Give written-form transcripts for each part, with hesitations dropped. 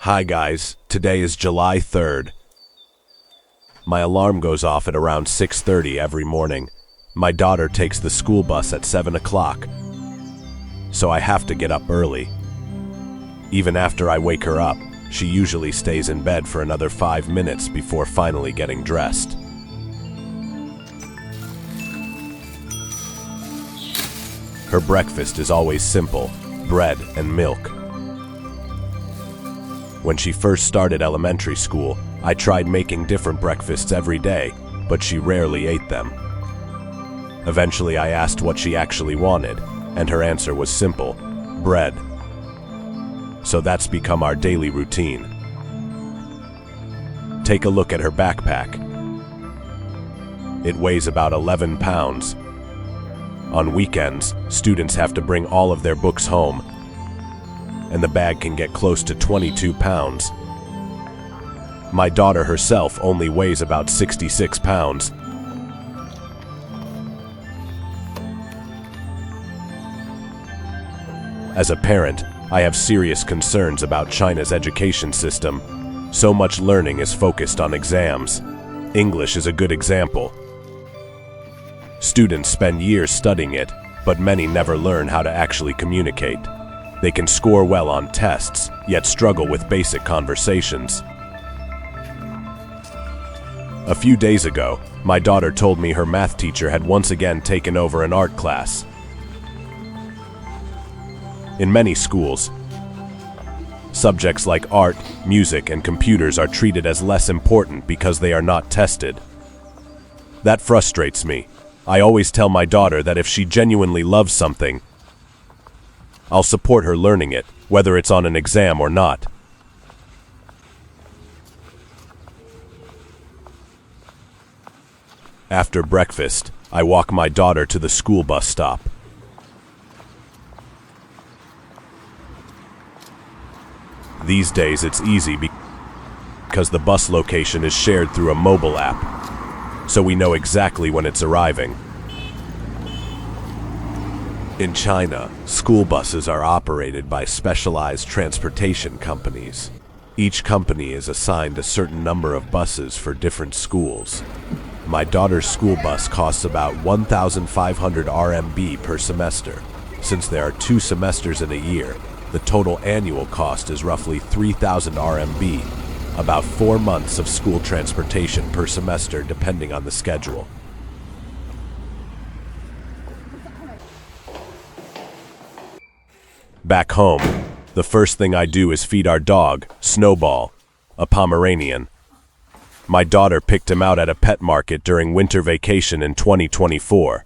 Hi guys, today is July 3rd. My alarm goes off at around 6:30 every morning. My daughter takes the school bus at 7 o'clock, so I have to get up early. Even after I wake her up, she usually stays in bed for another 5 minutes before finally getting dressed. Her breakfast is always simple, bread and milk. When she first started elementary school, I tried making different breakfasts every day, but she rarely ate them. Eventually, I asked what she actually wanted, and her answer was simple: bread. So that's become our daily routine. Take a look at her backpack. It weighs about 11 pounds. On weekends, students have to bring all of their books home, and the bag can get close to 22 pounds. My daughter herself only weighs about 66 pounds. As a parent, I have serious concerns about China's education system. So much learning is focused on exams. English is a good example. Students spend years studying it, but many never learn how to actually communicate. They can score well on tests, yet struggle with basic conversations. A few days ago, my daughter told me her math teacher had once again taken over an art class. In many schools, subjects like art, music, and computers are treated as less important because they are not tested. That frustrates me. I always tell my daughter that if she genuinely loves something, I'll support her learning it, whether it's on an exam or not. After breakfast, I walk my daughter to the school bus stop. These days it's easy because the bus location is shared through a mobile app, so we know exactly when it's arriving. In China, school buses are operated by specialized transportation companies. Each company is assigned a certain number of buses for different schools. My daughter's school bus costs about 1,500 RMB per semester. Since there are 2 semesters in a year, the total annual cost is roughly 3,000 RMB, about 4 months of school transportation per semester depending on the schedule. Back home, the first thing I do is feed our dog, Snowball, a Pomeranian. My daughter picked him out at a pet market during winter vacation in 2024.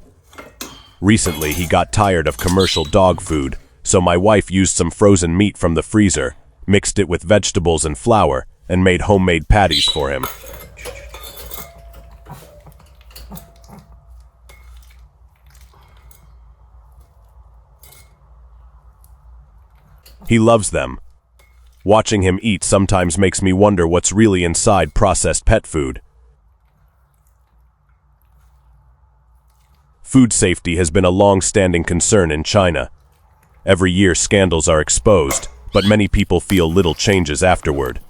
Recently, he got tired of commercial dog food, so my wife used some frozen meat from the freezer, mixed it with vegetables and flour, and made homemade patties for him. He loves them. Watching him eat sometimes makes me wonder what's really inside processed pet food. Food safety has been a long-standing concern in China. Every year scandals are exposed, but many people feel little changes afterward.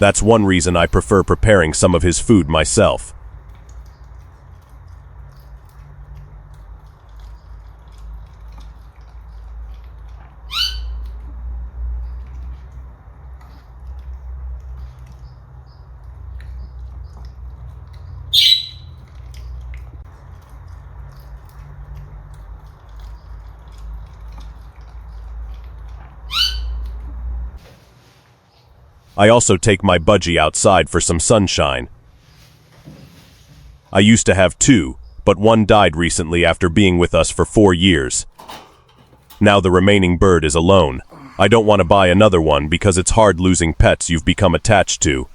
That's one reason I prefer preparing some of his food myself. I also take my budgie outside for some sunshine. I used to have 2, but one died recently after being with us for 4 years. Now the remaining bird is alone. I don't want to buy another one because it's hard losing pets you've become attached to.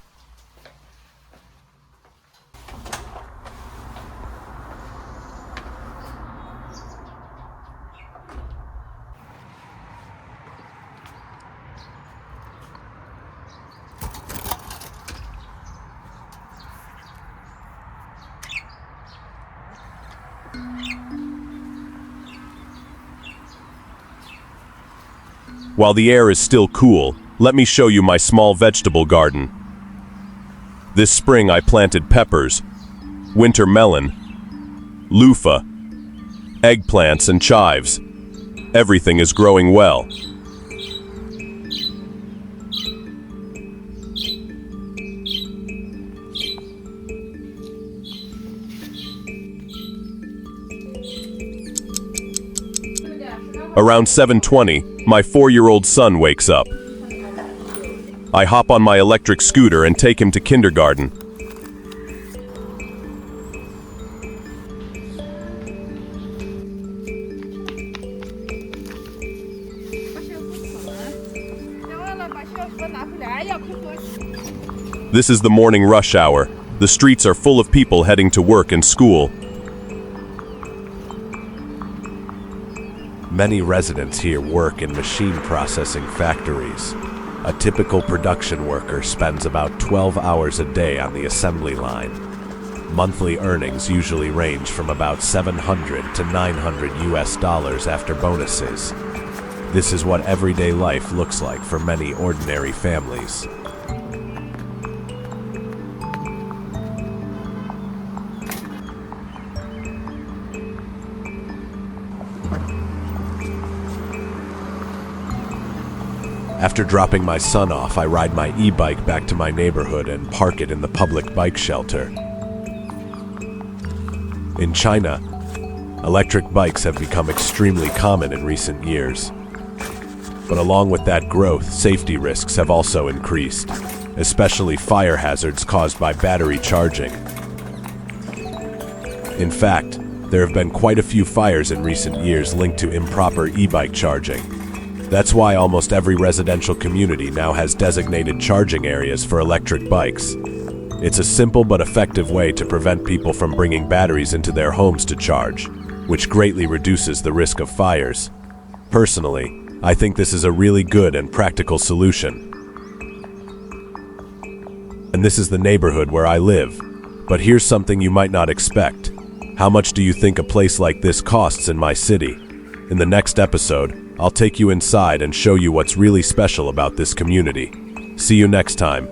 While the air is still cool, Let me show you my small vegetable garden. This spring I planted peppers, winter melon, loofah, eggplants and chives. Everything is growing well. Around 7:20, my 4-year-old son wakes up. I hop on my electric scooter and take him to kindergarten. This is the morning rush hour. The streets are full of people heading to work and school. Many residents here work in machine processing factories. A typical production worker spends about 12 hours a day on the assembly line. Monthly earnings usually range from about $700 to $900 after bonuses. This is what everyday life looks like for many ordinary families. After dropping my son off, I ride my e-bike back to my neighborhood and park it in the public bike shelter. In China, electric bikes have become extremely common in recent years. But along with that growth, safety risks have also increased, especially fire hazards caused by battery charging. In fact, there have been quite a few fires in recent years linked to improper e-bike charging. That's why almost every residential community now has designated charging areas for electric bikes. It's a simple but effective way to prevent people from bringing batteries into their homes to charge, which greatly reduces the risk of fires. Personally, I think this is a really good and practical solution. And this is the neighborhood where I live. But here's something you might not expect. How much do you think a place like this costs in my city? In the next episode, I'll take you inside and show you what's really special about this community. See you next time.